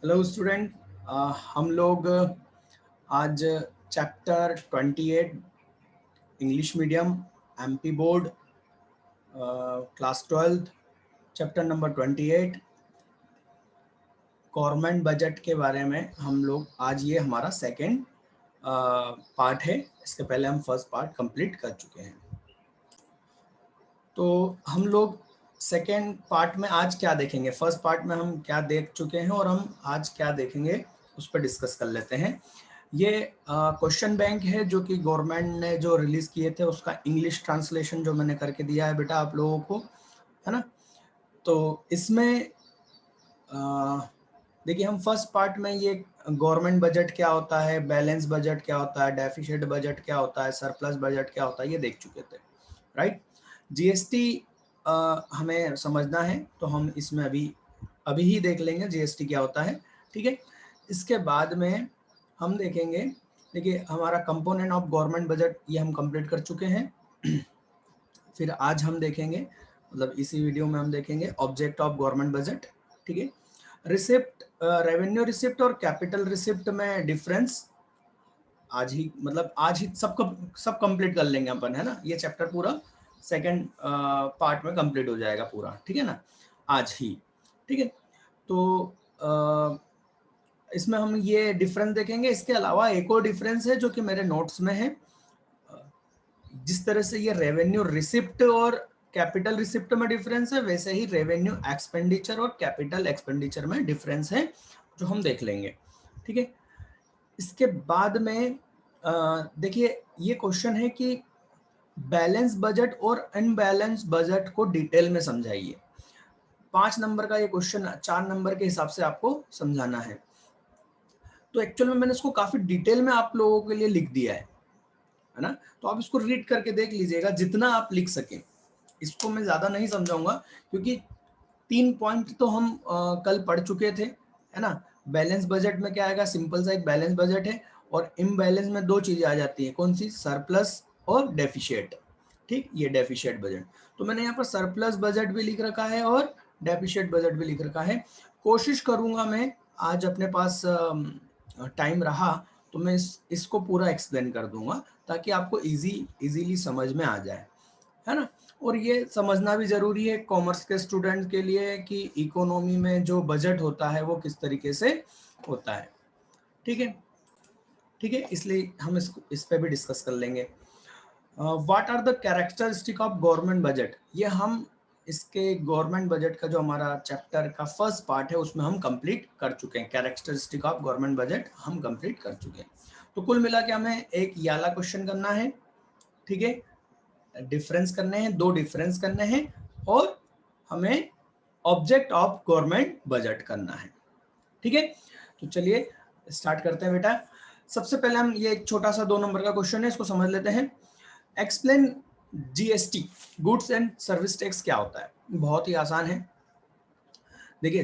Hello student, हम लोग आज chapter 28 English medium MP board class 12 chapter number 28 government budget के बारे में हम लोग आज ये हमारा सेकंड पार्ट है। इसके पहले हम फर्स्ट पार्ट कंप्लीट कर चुके हैं। तो हम लोग सेकेंड पार्ट में आज क्या देखेंगे, फर्स्ट पार्ट में हम क्या देख चुके हैं और हम आज क्या देखेंगे उस पर डिस्कस कर लेते हैं। ये क्वेश्चन बैंक है जो कि गवर्नमेंट ने जो रिलीज किए थे, उसका इंग्लिश ट्रांसलेशन जो मैंने करके दिया है बेटा आप लोगों को, है ना। तो इसमें देखिए, हम फर्स्ट पार्ट में ये गवर्नमेंट बजट क्या होता है, बैलेंस बजट क्या होता है, डेफिसिट बजट क्या होता है, सरप्लस बजट क्या होता है, ये देख चुके थे, राइट। जीएसटी हमें समझना है तो हम इसमें अभी ही देख लेंगे जीएसटी क्या होता है, ठीक है। इसके बाद में हम देखेंगे, देखिए हमारा कंपोनेंट ऑफ गवर्नमेंट बजट ये हम कंप्लीट कर चुके हैं। फिर आज हम देखेंगे, मतलब इसी वीडियो में हम देखेंगे ऑब्जेक्ट ऑफ गवर्नमेंट बजट, ठीक है। रिसिप्ट, रेवेन्यू रिसिप्ट और कैपिटल रिसिप्ट में डिफरेंस आज ही सब कंप्लीट कर लेंगे अपन, है ना। ये चैप्टर पूरा सेकंड पार्ट में कंप्लीट हो जाएगा पूरा, ठीक है ना, आज ही, ठीक है। तो इसमें हम ये डिफरेंस देखेंगे। इसके अलावा एक और डिफरेंस है जो कि मेरे नोट्स में है। जिस तरह से ये रेवेन्यू रिसिप्ट और कैपिटल रिसिप्ट में डिफरेंस है, वैसे ही रेवेन्यू एक्सपेंडिचर और कैपिटल एक्सपेंडिचर में डिफरेंस है, जो हम देख लेंगे, ठीक है। इसके बाद में देखिए ये क्वेश्चन है कि बैलेंस बजट और अनबैलेंस बजट को डिटेल में समझाइए। 5 नंबर का ये क्वेश्चन 4 नंबर के हिसाब से आपको समझाना है। तो एक्चुअल में मैंने इसको काफी डिटेल में आप लोगों के लिए लिख दिया है ना। तो आप इसको रीड करके देख लीजिएगा जितना आप लिख सकें। इसको मैं ज्यादा नहीं समझाऊंगा क्योंकि 3 पॉइंट तो हम कल पढ़ चुके थे, है ना। बैलेंस बजट में क्या आएगा, सिंपल सा एक बैलेंस बजट है, और इम्बैलेंस में 2 चीजें आ जाती है, कौन सी, सरप्लस और डेफिशिएट, ठीक। ये डेफिशिएट बजट, तो मैंने यहाँ पर सरप्लस बजट भी लिख रखा है और डेफिशिएट बजट भी लिख रखा है। कोशिश करूंगा मैं, आज अपने पास टाइम रहा तो मैं इसको पूरा एक्सप्लेन कर दूंगा ताकि आपको इजीली समझ में आ जाए, है ना। और ये समझना भी जरूरी है कॉमर्स के स्टूडेंट के लिए कि इकोनॉमी में जो बजट होता है वो किस तरीके से होता है, ठीक है, ठीक है। इसलिए हम इस पे भी डिस्कस कर लेंगे। What are the characteristic of government budget, ये हम इसके गवर्नमेंट बजट का जो हमारा चैप्टर का फर्स्ट पार्ट है उसमें हम कंप्लीट कर चुके हैं। कैरेक्टरिस्टिक ऑफ गवर्नमेंट बजट हम कंप्लीट कर चुके हैं। तो कुल मिला के हमें एक ये वाला क्वेश्चन करना है, ठीक है, डिफरेंस करने हैं, 2 डिफरेंस करने हैं, और हमें ऑब्जेक्ट ऑफ गवर्नमेंट बजट करना है, ठीक है। तो चलिए स्टार्ट करते हैं बेटा। सबसे पहले हम ये एक छोटा सा 2 नंबर का क्वेश्चन है, इसको समझ लेते हैं। Explain GST, goods and service tax क्या होता है। बहुत ही आसान है। देखिए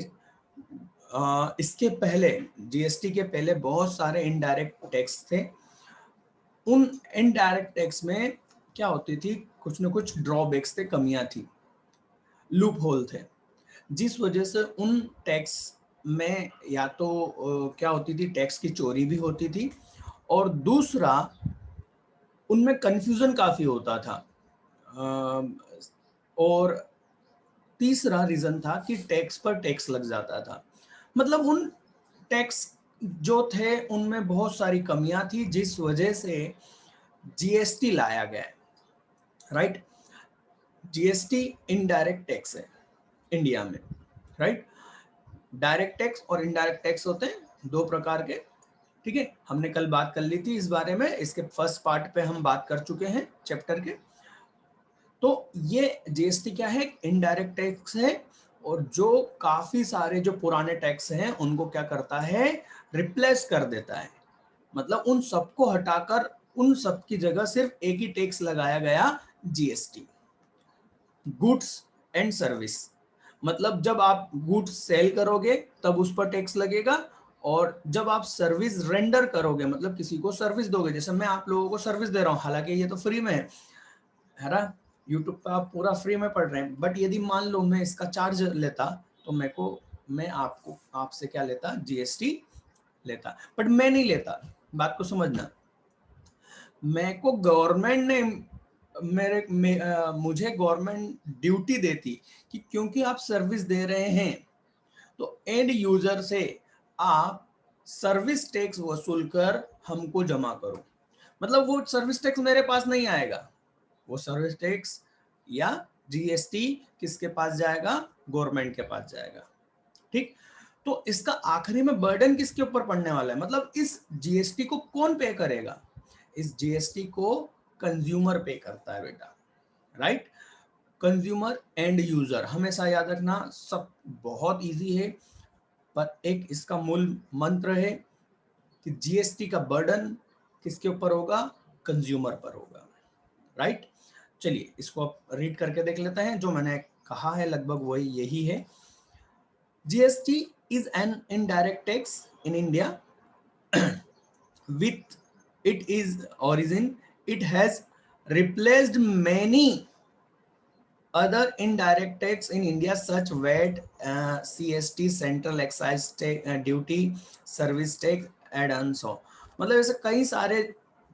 इसके पहले, जीएसटी के पहले बहुत सारे इनडायरेक्ट टैक्स थे। उन इनडायरेक्ट टैक्स में क्या होती थी, कुछ न कुछ ड्रॉबैक्स थे, कमियां थी, लूप होल थे, जिस वजह से उन टैक्स में या तो क्या होती थी, टैक्स की चोरी भी होती थी, और दूसरा उनमें कंफ्यूजन काफी होता था, और तीसरा रीजन था कि टैक्स पर टैक्स लग जाता था। मतलब उन टैक्स जो थे उनमें बहुत सारी कमियां थी, जिस वजह से जीएसटी लाया गया, राइट। जीएसटी इनडायरेक्ट टैक्स है इंडिया में, राइट। डायरेक्ट टैक्स और इनडायरेक्ट टैक्स होते हैं 2 प्रकार के, ठीक है। हमने कल बात कर ली थी इस बारे में, इसके फर्स्ट पार्ट पे हम बात कर चुके हैं चैप्टर के। तो ये जीएसटी क्या है, इनडायरेक्ट टैक्स है, और जो काफी सारे जो पुराने टैक्स हैं उनको क्या करता है, रिप्लेस कर देता है। मतलब उन सबको हटाकर उन सब की जगह सिर्फ एक ही टैक्स लगाया गया, जीएसटी, गुड्स एंड सर्विस। मतलब जब आप गुड्स सेल करोगे तब उस पर टैक्स लगेगा, और जब आप सर्विस रेंडर करोगे, मतलब किसी को सर्विस दोगे, जैसे मैं आप लोगों को सर्विस दे रहा हूँ, हालांकि ये तो फ्री में है ना, यूट्यूब पे आप पूरा फ्री में पढ़ रहे हैं, बट यदि मान लो मैं इसका चार्ज लेता तो मेरे को मैं आपको आपसे क्या लेता, जीएसटी लेता, बट मैं नहीं लेता। बात को समझना, मैं को गवर्नमेंट ने मुझे गवर्नमेंट ड्यूटी देती कि क्योंकि आप सर्विस दे रहे हैं तो एंड यूजर से आप सर्विस टैक्स वसूल कर हमको जमा करो। मतलब वो सर्विस टैक्स मेरे पास नहीं आएगा, वो सर्विस टैक्स या जीएसटी किसके पास जाएगा, गवर्नमेंट के पास जाएगा। ठीक, तो इसका आखिरी में बर्डन किसके ऊपर पड़ने वाला है, मतलब इस जीएसटी को कौन पे करेगा, इस जीएसटी को कंज्यूमर पे करता है बेटा, राइट। कंज्यूमर एंड यूजर हमेशा याद रखना, सब बहुत इजी है, पर एक इसका मूल मंत्र है कि जीएसटी का बर्डन किसके ऊपर होगा, कंज्यूमर पर होगा, राइट। चलिए इसको आप रीड करके देख लेते हैं, जो मैंने कहा है लगभग वही यही है। GST is an indirect tax in India with it is origin, it has replaced many other indirect tax in India such VAT, CST, central excise duty, service tax and so। मतलब ऐसे कई सारे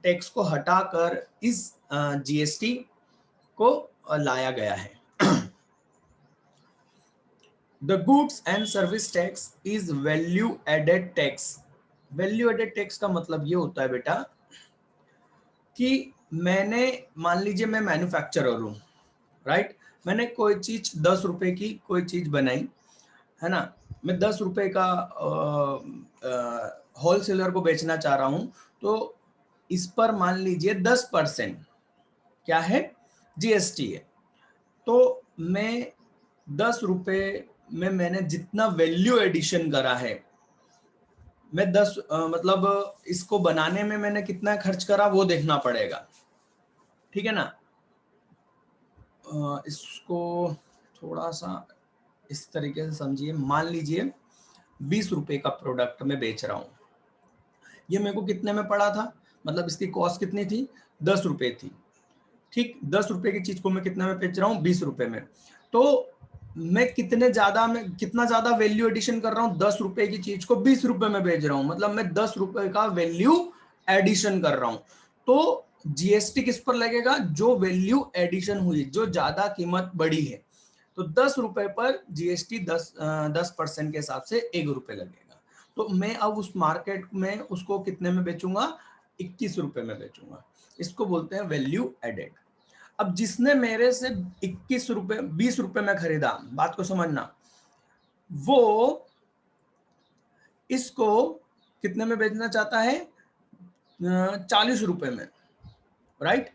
टैक्स को हटाकर इस GST को लाया गया है। The goods and service tax is value added tax। Value added tax का मतलब ये होता है बेटा कि मैंने, मान लीजिए मैं मैन्युफैक्चरर हूँ, राइट, मैंने कोई चीज 10 रुपए की कोई चीज बनाई है ना, मैं 10 रुपए का होलसेलर को बेचना चाह रहा हूं, तो इस पर मान लीजिए 10% क्या है, जीएसटी है। तो मैं 10 रुपए में मैंने जितना वैल्यू एडिशन करा है, मैं 10 मतलब इसको बनाने में मैंने कितना खर्च करा वो देखना पड़ेगा, ठीक है ना। इसको थोड़ा सा इस तरीके से समझिए, मान लीजिए 20 रुपए का प्रोडक्ट मैं बेच रहा हूँ, ये मेरे को कितने में पड़ा था, मतलब इसकी कॉस्ट कितनी थी, 10 रुपए थी, ठीक। 10 रुपए की चीज को मैं कितने में बेच रहा हूँ, 20 रुपए में। तो मैं कितना ज्यादा वैल्यू एडिशन कर रहा हूँ, 10 रुपए की चीज को 20 रुपए में बेच रहा हूँ, मतलब मैं 10 रुपए का वैल्यू एडिशन कर रहा हूँ। तो जीएसटी किस पर लगेगा, जो वैल्यू एडिशन हुई, जो ज्यादा कीमत बढ़ी है, तो 10 रुपए पर जीएसटी 10% के हिसाब से 1 रुपए लगेगा। तो मैं अब उस मार्केट में उसको कितने में बेचूंगा, 21 रुपए में बेचूंगा, इसको बोलते हैं वैल्यू एडेड। अब जिसने मेरे से 21 रुपए 20 रुपए में खरीदा, बात को समझना, वो इसको कितने में बेचना चाहता है, 40 रुपए में, राइट।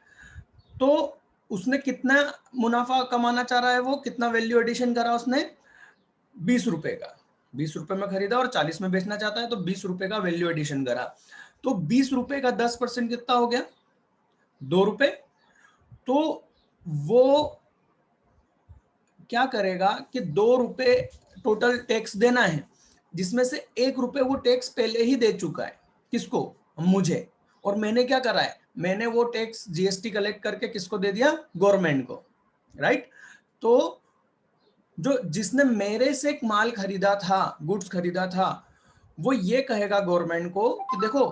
तो उसने कितना मुनाफा कमाना चाह रहा है, वो कितना वैल्यू एडिशन करा उसने, 20 रुपए का, 20 रुपए में खरीदा और 40 में बेचना चाहता है, तो 20 रुपए का वैल्यू एडिशन करा। तो 20 रुपए का 10% कितना हो गया, 2 रुपए। तो वो क्या करेगा कि 2 रुपए टोटल टैक्स देना है, जिसमें से 1 रुपए वो टैक्स पहले ही दे चुका है, किसको, मुझे। और मैंने क्या करा है, मैंने वो टैक्स जीएसटी कलेक्ट करके किसको दे दिया, गवर्नमेंट को, राइट। तो जो जिसने मेरे से एक माल खरीदा था, गुड्स खरीदा था, वो ये कहेगा गवर्नमेंट को कि देखो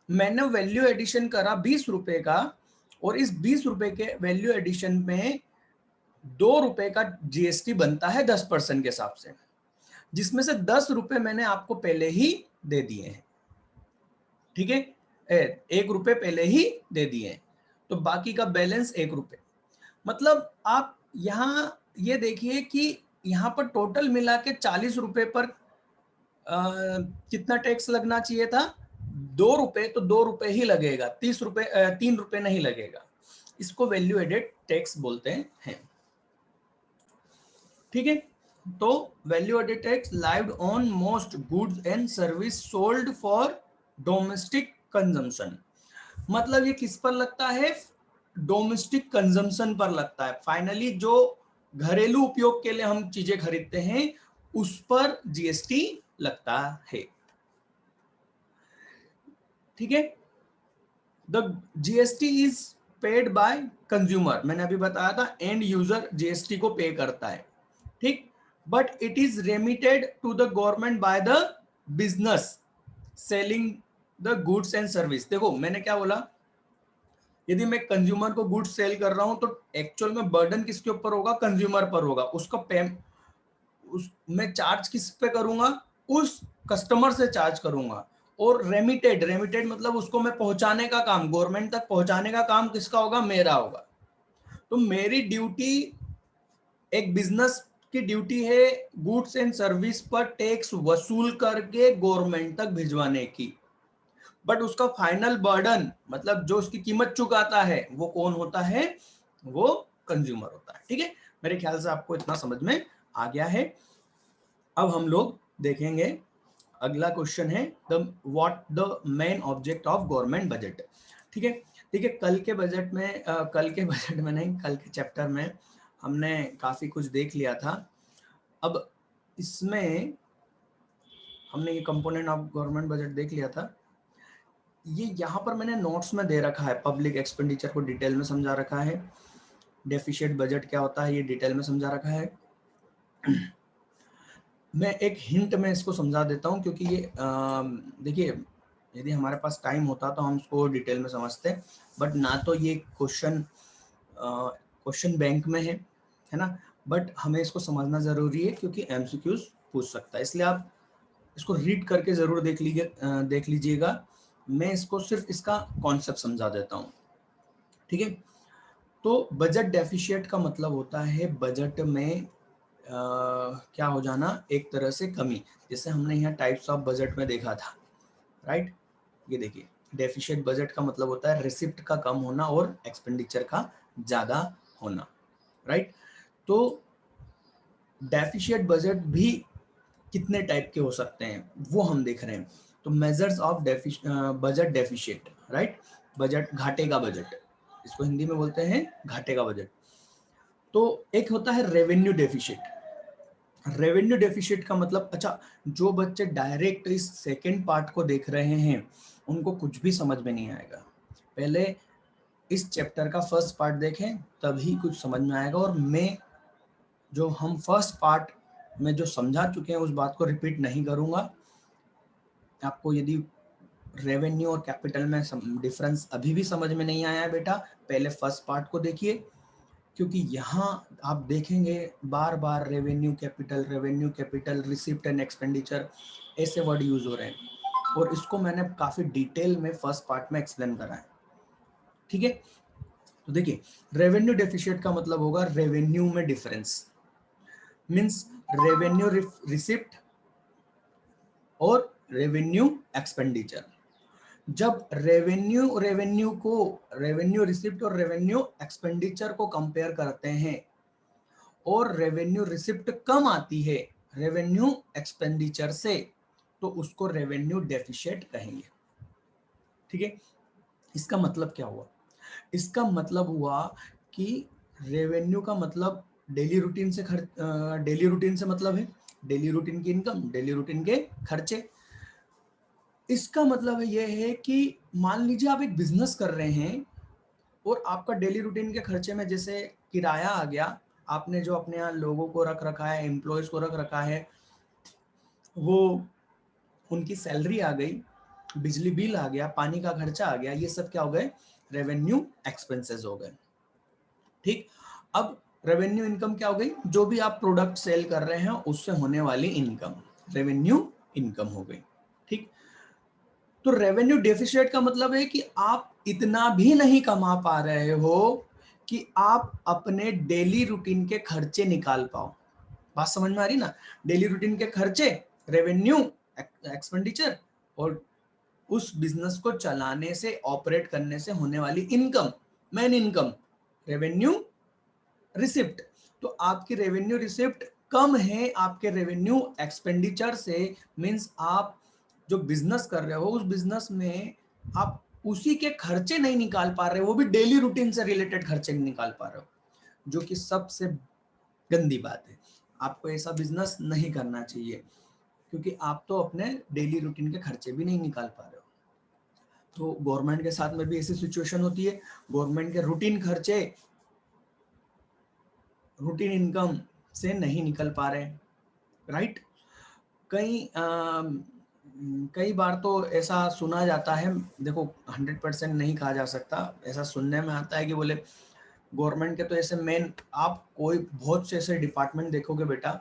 मैंने वैल्यू एडिशन करा 20 रुपए का, और इस 20 रुपए के वैल्यू एडिशन में 2 रुपए का जीएसटी बनता है 10% के हिसाब से, जिसमें से 10 रुपए मैंने आपको पहले ही दे दिए हैं, ठीक है, 1 रुपए पहले ही दे दिए हैं, तो बाकी का बैलेंस 1 रुपए। मतलब आप यहां ये देखिए कि यहां पर टोटल मिला के 40 रुपए पर कितना टैक्स लगना चाहिए था, 2 रुपए, तो 2 रुपए ही लगेगा, 30 रुपए 3 रुपए नहीं लगेगा। इसको वैल्यू एडेड टैक्स बोलते हैं, ठीक है। तो value added tax levied on most goods and service sold for domestic consumption. मतलब ये किस पर लगता है, डोमेस्टिक कंजम्पशन पर लगता है, फाइनली जो घरेलू उपयोग के लिए हम चीजें खरीदते हैं उस पर जीएसटी लगता है, ठीक है। The GST is paid by consumer, मैंने अभी बताया था एंड यूजर जीएसटी को पे करता है, ठीक। but it is remitted to the government by the business selling the goods and service। देखो मैंने क्या बोला, यदि मैं कंज्यूमर को गुड्स सेल कर रहा हूं तो एक्चुअल में बर्डन किसके ऊपर होगा, कंज्यूमर पर होगा। उसका मैं चार्ज किस पे करूंगा, उस कस्टमर से चार्ज करूंगा। और रेमिटेड, रेमिटेड मतलब उसको मैं पहुंचाने का काम, गवर्नमेंट तक पहुंचाने का काम किसका होगा, मेरा होगा। तो मेरी ड्यूटी, एक बिजनेस की ड्यूटी है गुड्स एंड सर्विस पर टैक्स वसूल करके गवर्नमेंट तक भिजवाने की, बट उसका फाइनल बर्डन मतलब जो उसकी कीमत चुकाता है वो कौन होता है, वो कंज्यूमर होता है। ठीक है, मेरे ख्याल से आपको इतना समझ में आ गया है। अब हम लोग देखेंगे अगला क्वेश्चन है what the main object of government budget. ठीक है, देखिए कल के बजट में कल के चैप्टर में हमने काफी कुछ देख लिया था। अब इसमें हमने ये कंपोनेंट ऑफ गवर्नमेंट बजट देख लिया था। ये यहाँ पर मैंने नोट्स में दे रखा है, पब्लिक एक्सपेंडिचर को डिटेल में समझा रखा है, डेफिशिएट बजट क्या होता है ये डिटेल में समझा रखा है। मैं एक हिंट में इसको समझा देता हूँ, क्योंकि ये देखिए यदि हमारे पास टाइम होता तो हम इसको डिटेल में समझते, बट ना तो ये क्वेश्चन बैंक में है ना, बट हमें इसको समझना जरूरी है क्योंकि एमसीक्यूज पूछ सकता है, इसलिए आप इसको रीड करके जरूर देख लीजिएगा। मैं इसको सिर्फ इसका कॉन्सेप्ट समझा देता हूँ। ठीक है, तो बजट डेफिशिएट का मतलब होता है बजट में क्या हो जाना, एक तरह से कमी, जैसे हमने यहाँ टाइप्स ऑफ बजट में देखा था, राइट। ये देखिए डेफिशिएट बजट का मतलब होता है रिसिप्ट का कम होना और एक्सपेंडिचर का ज्यादा होना, राइट। तो डेफिशिएट बजट भी कितने टाइप के हो सकते हैं वो हम देख रहे हैं। तो measures of budget deficit, right, budget घाटे का बजट, इसको हिंदी में बोलते हैं घाटे का बजट। तो एक होता है रेवेन्यू डेफिशिएट। रेवेन्यू डेफिशिएट का मतलब, अच्छा जो बच्चे डायरेक्ट इस सेकंड पार्ट को देख रहे हैं उनको कुछ भी समझ में नहीं आएगा, पहले इस चैप्टर का फर्स्ट पार्ट देखें तभी कुछ समझ में आएगा। और मैं जो हम फर्स्ट पार्ट में जो समझा चुके हैं उस बात को रिपीट नहीं करूंगा। आपको यदि रेवेन्यू और कैपिटल में डिफरेंस अभी भी समझ में नहीं आया है बेटा, पहले फर्स्ट पार्ट को देखिए, क्योंकि यहाँ आप देखेंगे बार बार revenue capital receipt and expenditure ऐसे वर्ड यूज हो रहे हैं, और इसको मैंने काफी डिटेल में फर्स्ट पार्ट में एक्सप्लेन करा है। ठीक है, तो देखिए रेवेन्यू डेफिशिएट का मतलब होगा रेवेन्यू में डिफरेंस, मींस रेवेन्यू रिसिप्ट और रेवेन्यू एक्सपेंडिचर। जब रेवेन्यू रिसिप्ट और रेवेन्यू एक्सपेंडिचर को कंपेयर करते हैं और रेवेन्यू रिसिप्ट कम आती है रेवेन्यू एक्सपेंडिचर से, तो उसको रेवेन्यू डेफिशिएट कहेंगे। ठीक है, इसका मतलब क्या हुआ, इसका मतलब हुआ कि रेवेन्यू का मतलब डेली रूटीन से डेली रूटीन से मतलब है डेली रूटीन की इनकम, डेली रूटीन के खर्चे। इसका मतलब ये है कि मान लीजिए आप एक बिजनेस कर रहे हैं और आपका डेली रूटीन के खर्चे में जैसे किराया आ गया, आपने जो अपने यहाँ लोगों को रख रखा है, एम्प्लॉयज को रख रखा है, वो उनकी सैलरी आ गई, बिजली बिल आ गया, पानी का खर्चा आ गया, ये सब क्या हो गए, रेवेन्यू एक्सपेंसेस हो गए। ठीक, अब रेवेन्यू इनकम क्या हो गई, जो भी आप प्रोडक्ट सेल कर रहे हैं उससे होने वाली इनकम रेवेन्यू इनकम हो गई। ठीक, तो रेवेन्यू डेफिशिएट का मतलब है कि आप इतना भी नहीं कमा पा रहे हो कि आप अपने डेली रूटीन के खर्चे निकाल पाओ। बात समझ में आ रही ना, डेली रूटीन के खर्चे रेवेन्यू एक्सपेंडिचर, और उस बिजनेस को चलाने से, ऑपरेट करने से होने वाली income, main income revenue receipt. तो आपकी रेवेन्यू रिसिप्ट कम है आपके रेवेन्यू एक्सपेंडिचर से, मींस आप जो बिजनेस कर रहे हो उस बिजनेस में आप उसी के खर्चे नहीं निकाल पा रहे हो, वो भी डेली रूटीन से रिलेटेड खर्चे नहीं निकाल पा रहे हो, जो कि सबसे गंदी बात है। आपको ऐसा बिजनेस नहीं करना चाहिए, क्योंकि आप तो अपने डेली रूटीन के खर्चे भी नहीं निकाल पा रहे हो। तो गवर्नमेंट के साथ में भी ऐसी सिचुएशन होती है, गवर्नमेंट के रूटीन खर्चे रूटीन इनकम से नहीं निकल पा रहे हैं। राइट। कई कई बार तो ऐसा सुना जाता है, देखो 100% नहीं कहा जा सकता, ऐसा सुनने में आता है कि बोले गवर्नमेंट के तो ऐसे मेन, आप कोई बहुत से ऐसे डिपार्टमेंट देखोगे बेटा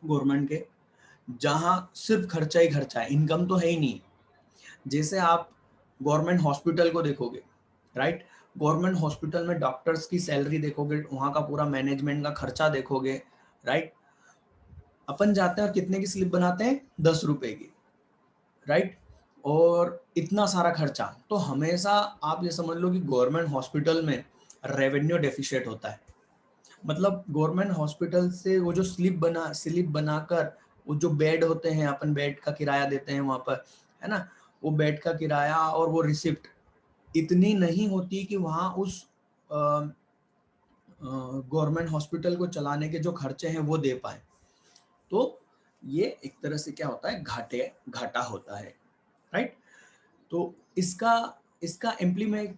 गवर्नमेंट के, जहां सिर्फ खर्चा ही खर्चा है, इनकम तो है ही नहीं। जैसे आप गवर्नमेंट हॉस्पिटल को देखोगे, राइट, गवर्नमेंट हॉस्पिटल में डॉक्टर्स की सैलरी देखोगे, वहां का पूरा मैनेजमेंट का खर्चा देखोगे, राइट। अपन जाते हैं और कितने की स्लिप बनाते हैं, 10 रुपए की, राइट, और इतना सारा खर्चा। तो हमेशा आप ये समझ लो कि गवर्नमेंट हॉस्पिटल में रेवेन्यू डेफिशिएट होता है। मतलब गवर्नमेंट हॉस्पिटल से वो जो स्लिप बनाकर वो जो बेड होते हैं, अपन बेड का किराया देते हैं वहां पर, है ना, वो बेड का किराया और वो रिसिप्ट इतनी नहीं होती कि वहां उस गवर्नमेंट हॉस्पिटल को चलाने के जो खर्चे हैं वो दे पाए। तो ये एक तरह से क्या होता है, घाटा होता है, राइट। तो इसका इसका इम्प्लीमेंट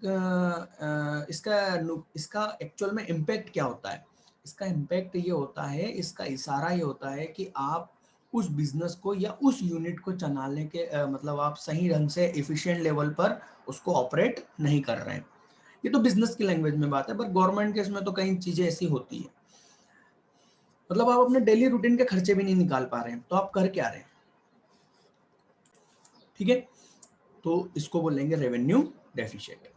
इसका एक्चुअल में इम्पैक्ट क्या होता है, इसका इम्पैक्ट ये होता है, इसका इशारा ये होता है कि आप उस बिजनेस को या उस यूनिट को चलाने के मतलब आप सही ढंग से एफिशिएंट लेवल पर उसको ऑपरेट नहीं कर रहे हैं। ये तो बिजनेस की लैंग्वेज में बात है, पर गवर्नमेंट के इसमें तो कई चीजें ऐसी होती है, मतलब आप अपने डेली रूटीन के खर्चे भी नहीं निकाल पा रहे हैं, तो आप कर क्या रहे हैं, ठीक है। तो इसको बोलेंगे रेवेन्यू डेफिशिएट।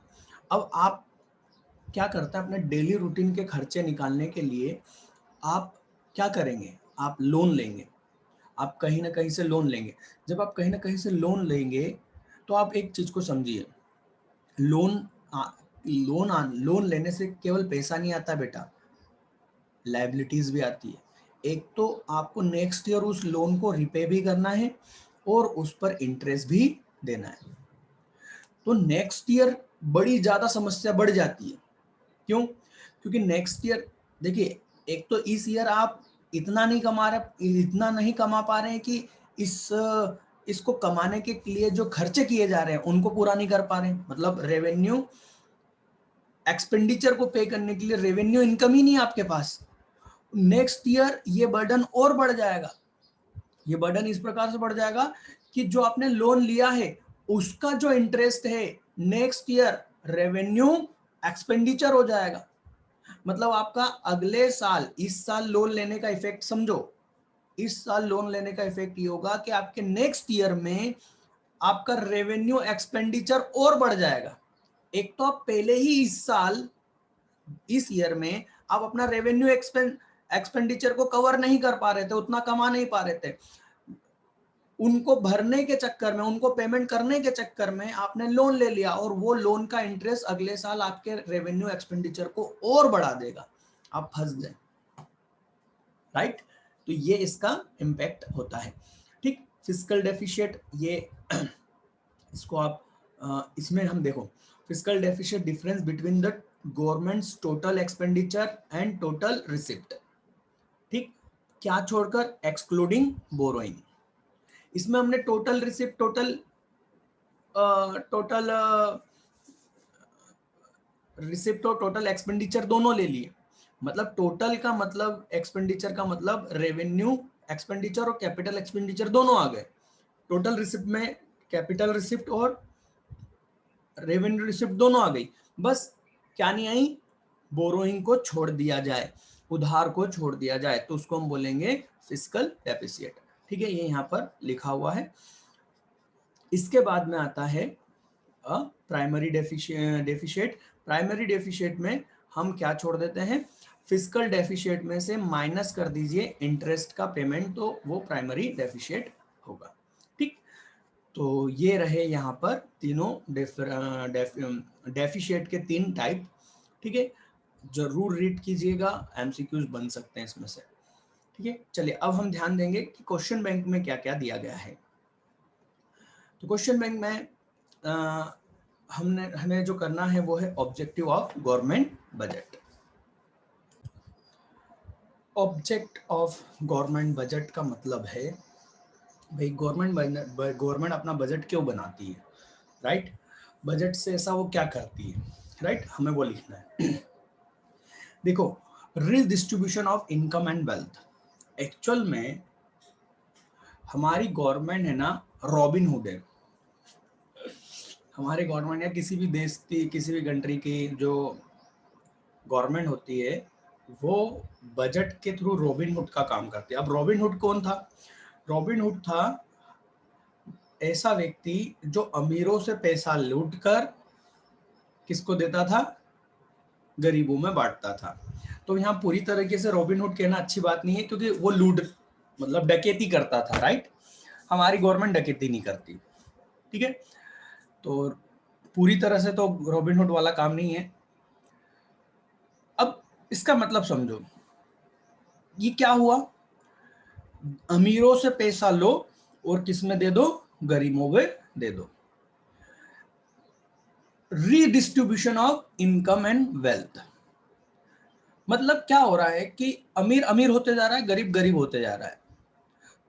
अब आप क्या करते हैं, अपने डेली रूटीन के खर्चे निकालने के लिए आप क्या करेंगे, आप लोन लेंगे, आप कहीं ना कहीं से लोन लेंगे। जब आप कहीं ना कहीं से लोन लेंगे तो आप एक चीज को समझिए, लोन लोन लेने से केवल पैसा नहीं आता बेटा, लाइबिलिटीज भी आती है। एक तो आपको नेक्स्ट ईयर उस लोन को रिपे भी करना है और उस पर इंटरेस्ट भी देना है। तो नेक्स्ट ईयर बड़ी ज्यादा समस्या बढ़ जाती है। क्यों? क्योंकि नेक्स्ट ईयर देखिए, एक तो इस ईयर आप इतना नहीं कमा पा रहे हैं कि इस इसको कमाने के लिए जो खर्चे किए जा रहे हैं उनको पूरा नहीं कर पा रहे हैं। मतलब रेवेन्यू एक्सपेंडिचर को पे करने के लिए रेवेन्यू इनकम ही नहीं है आपके पास। नेक्स्ट ईयर ये बर्डन और बढ़ जाएगा। ये बर्डन इस प्रकार से बढ़ जाएगा कि जो आपने लोन लिया है उसका जो इंटरेस्ट है नेक्स्ट ईयर रेवेन्यू एक्सपेंडिचर हो जाएगा। मतलब आपका अगले साल, इस साल लोन लेने का इफेक्ट समझो, इस साल लोन लेने का इफेक्ट ये होगा कि आपके नेक्स्ट ईयर में आपका रेवेन्यू एक्सपेंडिचर और बढ़ जाएगा। एक तो आप पहले ही इस साल, इस ईयर में आप अपना रेवेन्यू एक्सपेंडिचर को कवर नहीं कर पा रहे थे, उतना कमा नहीं पा रहे थे, उनको भरने के चक्कर में, उनको पेमेंट करने के चक्कर में आपने लोन ले लिया और वो लोन का इंटरेस्ट अगले साल आपके रेवेन्यू एक्सपेंडिचर को और बढ़ा देगा, आप फंस गए, राइट। तो ये इसका इंपैक्ट होता है, ठीक। फिस्कल डेफिशिएट, ये इसको आप इसमें हम देखो, fiscal deficit difference between the governments total expenditure and total receipt, ठीक, क्या छोड़कर, एक्सक्लूडिंग बोरोइंग। इसमें हमने टोटल रिसिप्ट, टोटल रिसिप्ट और टोटल एक्सपेंडिचर दोनों ले लिए। मतलब टोटल का मतलब, एक्सपेंडिचर का मतलब रेवेन्यू एक्सपेंडिचर और कैपिटल एक्सपेंडिचर दोनों आ गए। टोटल रिसिप्ट में कैपिटल रिसिप्ट और रेवेन्यू रिसिप्ट दोनों आ गई, बस क्या नहीं आई, बोरोइंग को छोड़ दिया जाए, उधार को छोड़ दिया जाए, तो उसको हम बोलेंगे फिस्कल डेफिसिट, ठीक है, ये यहाँ पर लिखा हुआ है। इसके बाद में आता है प्राइमरी डेफिशिएट। प्राइमरी डेफिशिएट में हम क्या छोड़ देते हैं, फिस्कल डेफिशिएट में से माइनस कर दीजिए इंटरेस्ट का पेमेंट, तो वो प्राइमरी डेफिशिएट होगा, ठीक। तो ये रहे यहाँ पर तीनों डेफिशिएट के 3 टाइप, ठीक है। जरूर रीड कीजिएगा, एमसीक्यूज बन सकते हैं इसमें से, ठीक है। चलिए अब हम ध्यान देंगे कि क्वेश्चन बैंक में क्या क्या दिया गया है। तो क्वेश्चन बैंक में हमें जो करना है वो है objective of government budget. Object of government budget का मतलब है भाई गवर्नमेंट अपना बजट क्यों बनाती है, राइट। बजट से ऐसा वो क्या करती है, राइट, हमें वो लिखना है। देखो, redistribution of income and wealth, actual में हमारी गवर्नमेंट है ना रॉबिन हुड है। हमारे गवर्नमेंट या किसी भी देश की, किसी भी कंट्री की जो गवर्नमेंट होती है वो बजट के थ्रू रॉबिन हुड का काम करती है। अब रॉबिन हुड कौन था? रॉबिन हुड था ऐसा व्यक्ति जो अमीरों से पैसा लूटकर किसको देता था? गरीबों में बांटता था। तो यहाँ पूरी तरीके से रॉबिन हुड कहना अच्छी बात नहीं है, क्योंकि वो लूट मतलब डकैती करता था, राइट। हमारी गवर्नमेंट डकैती नहीं करती, ठीक है। तो पूरी तरह से तो रॉबिन हुड वाला काम नहीं है। अब इसका मतलब समझो, ये क्या हुआ? अमीरों से पैसा लो और किस में दे दो? गरीबों में दे दो। Redistribution of income and wealth. मतलब क्या हो रहा है कि अमीर अमीर होते जा रहा है, गरीब गरीब होते जा रहा है।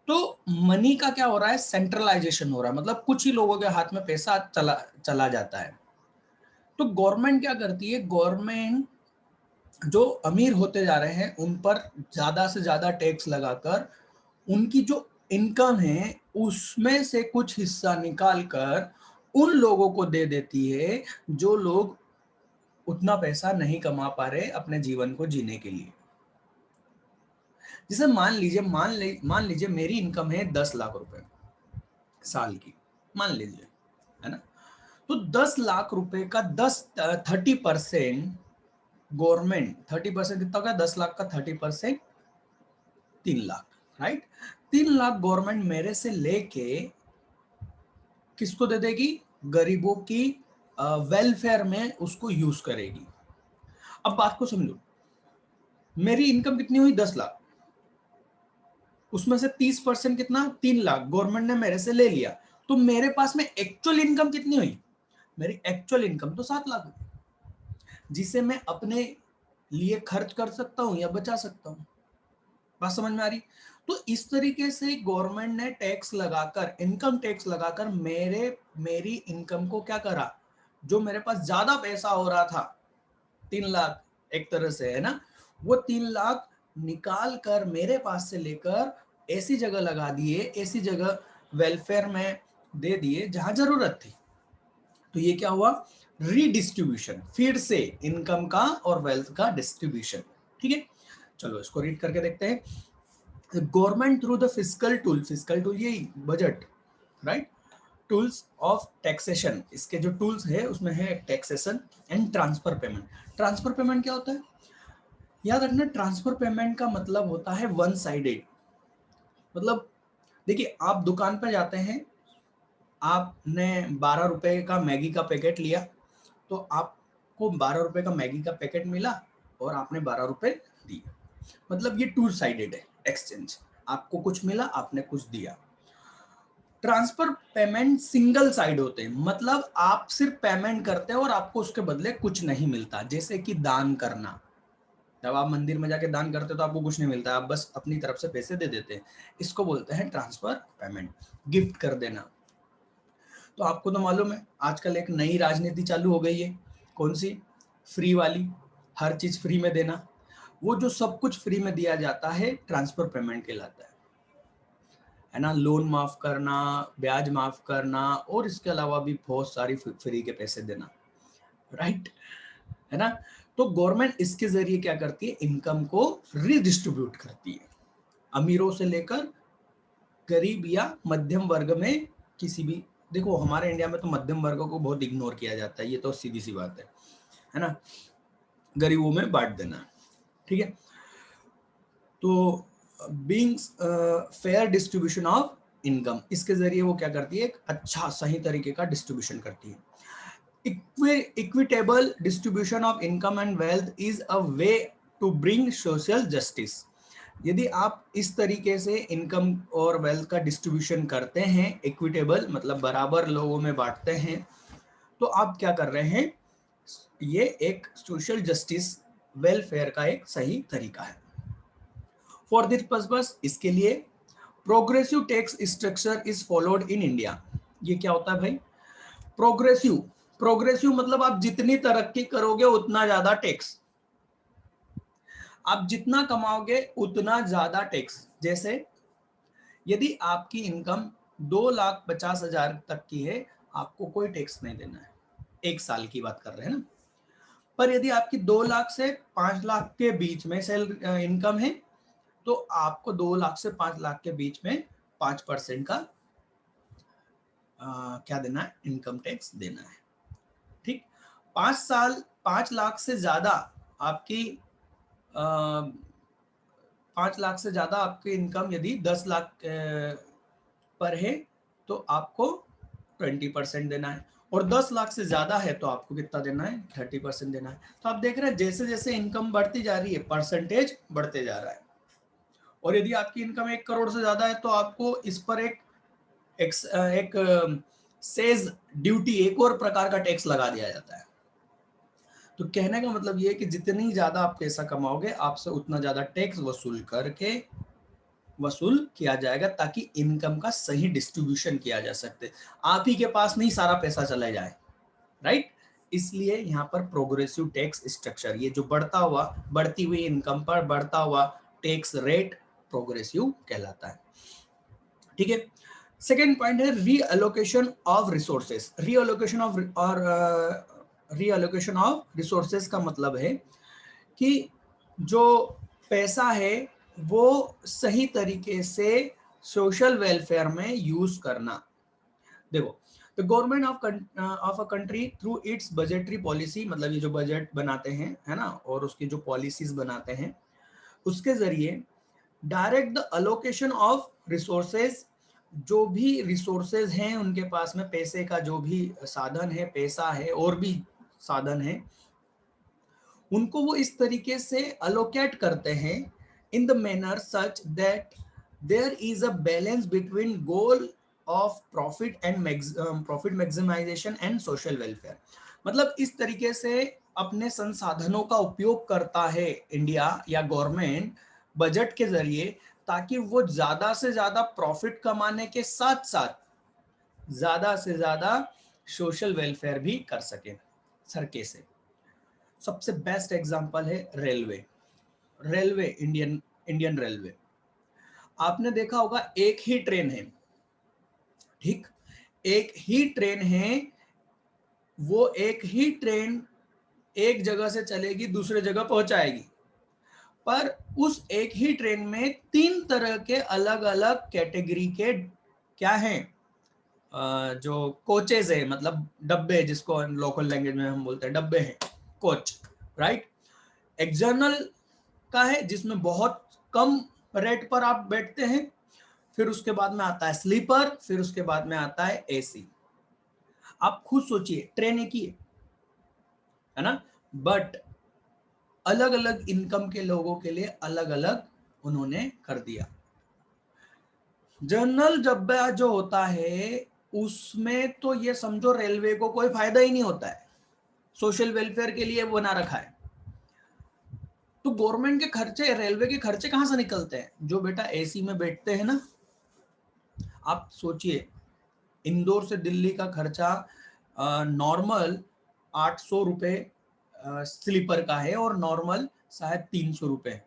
तो मनी का क्या हो रहा है? सेंट्रलाइजेशन हो रहा है, मतलब कुछ ही लोगों के हाथ में पैसा चला चला जाता है। तो गवर्नमेंट क्या करती है? गवर्नमेंट जो अमीर होते जा रहे हैं उन पर ज्यादा से ज्यादा टैक्स लगाकर उनकी जो इनकम है उसमें से कुछ हिस्सा निकाल कर उन लोगों को दे देती है जो लोग उतना पैसा नहीं कमा पा रहे अपने जीवन को जीने के लिए। जैसे मान लीजिए मेरी इनकम है 10 लाख रुपए साल की, मान लीजिए, है ना। तो 10 लाख रुपए का 30% गवर्नमेंट, 30% कितना होगा? 10 लाख का 30% 3 लाख, राइट। 3 लाख गवर्नमेंट मेरे से लेके किसको दे देगी? गरीबों की वेलफेयर में उसको यूज करेगी। अब बात को समझो, मेरी इनकम कितनी हुई? 10 लाख। उसमें से 30% कितना? 3 लाख गवर्नमेंट ने मेरे से ले लिया। तो मेरे पास में एक्चुअल इनकम कितनी हुई? मेरी एक्चुअल इनकम तो 7 लाख हुई, जिसे मैं अपने लिए खर्च कर सकता हूं या बचा सकता हूं। बात समझ में आ रही? तो इस तरीके से गवर्नमेंट ने टैक्स लगाकर, इनकम टैक्स लगाकर मेरी इनकम को क्या करा? जो मेरे पास ज्यादा पैसा हो रहा था 3 लाख, एक तरह से, है ना, वो 3 लाख निकाल कर मेरे पास से लेकर ऐसी जगह लगा दिए, ऐसी जगह वेलफेयर में दे दिए जहां जरूरत थी। तो ये क्या हुआ? रीडिस्ट्रीब्यूशन, फिर से इनकम का और वेल्थ का डिस्ट्रीब्यूशन, ठीक है। चलो इसको रीड करके देखते हैं। Government through the physical tool ये budget, right, tools of taxation, इसके जो टूल्स है उसमें है taxation and transfer payment. Transfer payment क्या होता है? याद रखना, ट्रांसफर पेमेंट का मतलब होता है वन साइडेड। मतलब देखिए, आप दुकान पर जाते हैं, आपने 12 रुपए का मैगी का पैकेट लिया, तो आपको 12 रुपए का मैगी का पैकेट मिला और आपने 12 रुपए दिए। मतलब ये टू साइडेड है एक्सचेंज, आपको कुछ मिला, आपने कुछ दिया। ट्रांसफर पेमेंट सिंगल साइड होते हैं, मतलब आप सिर्फ पेमेंट करते हो और आपको उसके बदले कुछ नहीं मिलता। जैसे कि दान करना, जब आप मंदिर में जाके दान करते हो तो आपको कुछ नहीं मिलता, आप बस अपनी तरफ से पैसे दे देते हैं। इसको बोलते हैं ट्रांसफर पेमेंट। गिफ्ट कर देना, तो आपको तो मालूम है आजकल एक नई राजनीति चालू हो गई है। कौन सी? फ्री वाली, हर चीज फ्री में देना। वो जो सब कुछ फ्री में दिया जाता है ट्रांसफर पेमेंट कहलाता है ना। लोन माफ करना, ब्याज माफ करना, और इसके अलावा भी बहुत सारी फ्री के पैसे देना, राइट, है ना। तो गवर्नमेंट इसके जरिए क्या करती है? इनकम को रिडिस्ट्रीब्यूट करती है, अमीरों से लेकर गरीब या मध्यम वर्ग में किसी भी। देखो हमारे इंडिया में तो मध्यम वर्ग को बहुत इग्नोर किया जाता है, ये तो सीधी सी बात है ना। गरीबों में बांट देना, ठीक है। तो being fair distribution of income, इसके जरिए वो क्या करती है? एक अच्छा सही तरीके का डिस्ट्रीब्यूशन करती है। Equitable distribution of income and wealth is a way to bring social justice. यदि आप इस तरीके से इनकम और वेल्थ का डिस्ट्रीब्यूशन करते हैं, इक्विटेबल मतलब बराबर लोगों में बांटते हैं, तो आप क्या कर रहे हैं? ये एक सोशल जस्टिस, वेलफेयर का एक सही तरीका है। फॉर दिस पर्पस, इसके लिए progressive tax structure is followed in India. ये क्या होता है भाई? प्रोग्रेसिव, प्रोग्रेसिव मतलब आप जितनी तरक्की करोगे उतना ज्यादा टैक्स, आप जितना कमाओगे उतना ज्यादा टैक्स। जैसे यदि आपकी इनकम 2,50,000 तक की है, आपको कोई टैक्स नहीं देना है, 1 साल की बात कर रहे हैं ना। पर यदि आपकी 2 लाख से 5 लाख के बीच में इनकम है, तो आपको 2 लाख से 5 लाख के बीच में 5% का क्या देना है, इनकम टैक्स देना है। ठीक, 5 लाख से ज्यादा आपकी 5 लाख से ज्यादा आपकी इनकम यदि 10 लाख पर है, तो आपको 20% देना है, और 10 लाख से ज्यादा है तो आपको कितना देना है, 30% देना है। तो आप देख रहे हैं जैसे जैसे इनकम बढ़ती जा रही है, परसेंटेज बढ़ते जा रहा है। और यदि आपकी इनकम 1 करोड़ से ज्यादा है, तो आपको इस पर एक सेज ड्यूटी, एक और प्रकार का टैक्स लगा दिया जाता है। तो कहने का मतलब ये है कि जितनी ज्यादा आप पैसा कमाओगे, आपसे उतना ज्यादा टैक्स वसूल किया जाएगा, ताकि इनकम का सही डिस्ट्रीब्यूशन किया जा सकते, आप ही के पास नहीं सारा पैसा चला जाए, राइट। इसलिए यहाँ पर प्रोग्रेसिव टैक्स स्ट्रक्चर, ये जो बढ़ती हुई इनकम पर बढ़ता हुआ टैक्स रेट प्रोग्रेसिव कहलाता है। ठीक है, सेकेंड पॉइंट है रीअलोकेशन ऑफ रिसोर्सेस। रीअलोकेशन ऑफ रिसोर्सेस का मतलब है कि जो पैसा है वो सही तरीके से सोशल वेलफेयर में यूज करना। देखो, the government of a country through it's budgetary policy, मतलब ये जो बजट बनाते हैं, है ना, और उसकी जो पॉलिसीज बनाते हैं, उसके जरिए direct the allocation of resources, जो भी रिसोर्सेज हैं उनके पास में, पैसे का जो भी साधन है, पैसा है और भी साधन है, उनको वो इस तरीके से अलोकेट करते हैं in the manner such that there is a balance between goal of profit maximisation and social welfare. मतलब इस तरीके से अपने संसाधनों का उपयोग करता है इंडिया या गवर्नमेंट बजट के जरिए, ताकि वो ज्यादा से ज्यादा प्रॉफिट कमाने के साथ साथ ज्यादा से ज्यादा सोशल वेलफेयर भी कर सके सरके से। सबसे बेस्ट एग्जांपल है रेलवे इंडियन रेलवे। आपने देखा होगा एक ही ट्रेन है, ठीक, एक ही ट्रेन है, वो एक ही ट्रेन एक जगह से चलेगी, दूसरे जगह पहुंचाएगी, पर उस एक ही ट्रेन में 3 तरह के अलग अलग कैटेगरी के क्या हैं, जो कोचेज है, मतलब डब्बे, जिसको लोकल लैंग्वेज में हम बोलते हैं डब्बे हैं, कोच, राइट। एक जनरल का है जिसमें बहुत कम रेट पर आप बैठते हैं, फिर उसके बाद में आता है स्लीपर, फिर उसके बाद में आता है एसी। आप खुद सोचिए, ट्रेन एक ही है ना, बट अलग अलग इनकम के लोगों के लिए अलग अलग उन्होंने कर दिया। जनरल डब्बा जो होता है, उसमें तो ये समझो रेलवे को कोई फायदा ही नहीं होता है, सोशल वेलफेयर के लिए बना रखा है। तो गवर्नमेंट के खर्चे, रेलवे के खर्चे कहां से निकलते हैं, जो बेटा एसी में बैठते हैं ना। आप सोचिए, इंदौर से दिल्ली का खर्चा नॉर्मल 800 रुपए स्लीपर का है, और नॉर्मल शायद 300 रुपए,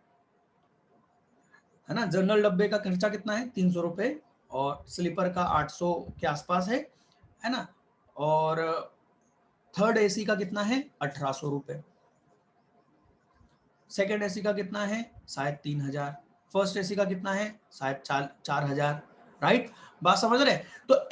है ना। जनरल डब्बे का खर्चा कितना है, 300 रुपए, और स्लीपर का 800 के आसपास है ना। और थर्ड एसी का कितना है, 1800 रुपए। सेकेंड एसी का कितना है, शायद 3000। फर्स्ट एसी का कितना है, शायद 4000, राइट। बात समझ रहे। तो